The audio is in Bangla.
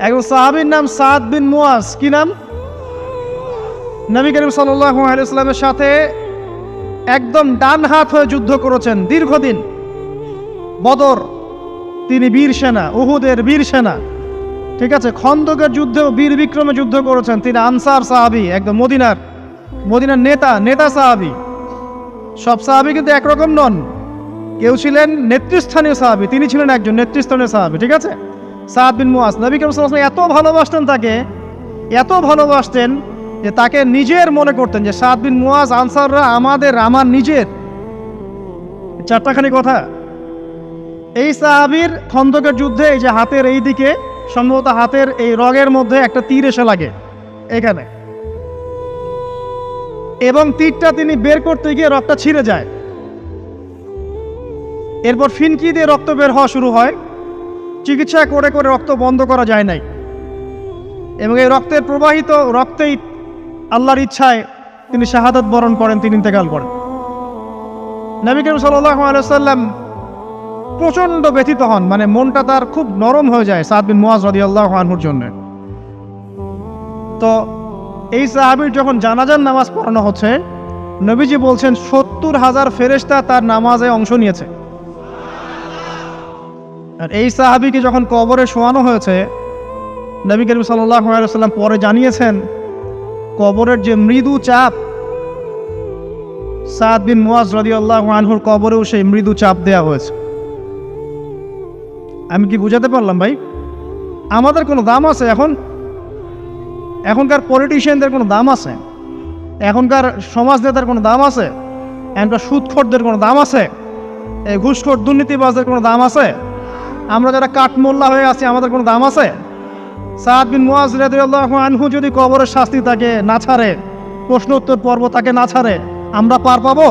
একজন সাহাবীর নাম সাদ বিন মুয়াজ। কি নাম? নবী করিম সাল্লাল্লাহু আলাইহি ওয়াসাল্লামের সাথে একদম ডান হাত হয়ে যুদ্ধ করেছেন দীর্ঘদিন। বদর তিনি বীর সেনা, উহুদের বীর সেনা, ঠিক আছে। খন্দকের যুদ্ধেও বীর বিক্রমে যুদ্ধ করেছেন। তিনি আনসার সাহাবী, একদম মদিনার নেতা সাহাবী। সব সাহাবী কিন্তু একরকম নন। কেউ ছিলেন নেতৃস্থানীয় সাহাবী, তিনি ছিলেন একজন নেতৃস্থানীয় সাহাবী, ঠিক আছে। সাদ বিন মুয়াজ, নবী করিম সাল্লাল্লাহু আলাইহি ওয়াসাল্লাম এত ভালোবাসতেন তাকে, এত ভালোবাসতেন যে তাকে নিজের মনে করতেন যে সাদ বিন মুয়াজ আনসাররা আমার নিজের। চারটাখানি কথা। এই সাহাবীর খন্দকের যুদ্ধে এই যে হাতের এই দিকে, সম্ভবত হাতের এই রগের মধ্যে একটা তীর এসে লাগে এখানে, এবং তীরটা তিনি বের করতে গিয়ে রক্তটা ছিঁড়ে যায়। এরপর ফিনকি দিয়ে রক্ত বের হওয়া শুরু হয়। চিকিৎসা করে করে রক্ত বন্ধ করা যায় নাই, এবং এই রক্তের প্রবাহিত রক্তেই আল্লাহর ইচ্ছায় তিনি শাহাদাত বরণ করেন, তিনি ইন্তেকাল করেন। নবী করিম সাল্লাল্লাহু আলাইহি ওয়াসাল্লাম প্রচণ্ড ব্যথিত হন, মানে মনটা তার খুব নরম হয়ে যায় সাদ বিন মুয়াজ রাদিয়াল্লাহু আনহুর জন্য। তো এই সাহাবীর যখন জানাজার নামাজ পড়ানো হচ্ছে, নবীজি বলছেন 70,000 ফেরেশতা তার নামাজে অংশ নিয়েছে। আর এই সাহাবীকে যখন কবরে শোয়ানো হয়েছে, নবী করিম সাল্লাল্লাহু আলাইহি ওয়াসাল্লাম পরে জানিয়েছেন কবরের যে মৃদু চাপ, সাদ বিন মুয়াজ রাদিয়াল্লাহু আনহুর কবরেও সেই মৃদু চাপ দেওয়া হয়েছে। আমি কি বুঝাতে পারলাম ভাই? আমাদের কোনো দাম আছে এখনকার পলিটিশিয়ানদের কোনো দাম আছে? এখনকার সমাজ নেতার কোনো দাম আছে? এখনকার সুদখোরদের কোনো দাম আছে? এই ঘুষখোর দুর্নীতিবাজদের কোনো দাম আছে? আমরা যারা কাঠমোল্লা হয়ে আছি, আমাদের কোনো দাম আছে? সাদ বিন মুয়াজ রাদিয়াল্লাহু আনহু যদি কবরের শাস্তি তাকে না ছাড়ে, প্রশ্ন উত্তর পর্ব তাকে না ছাড়ে, আমরা পার পাবো?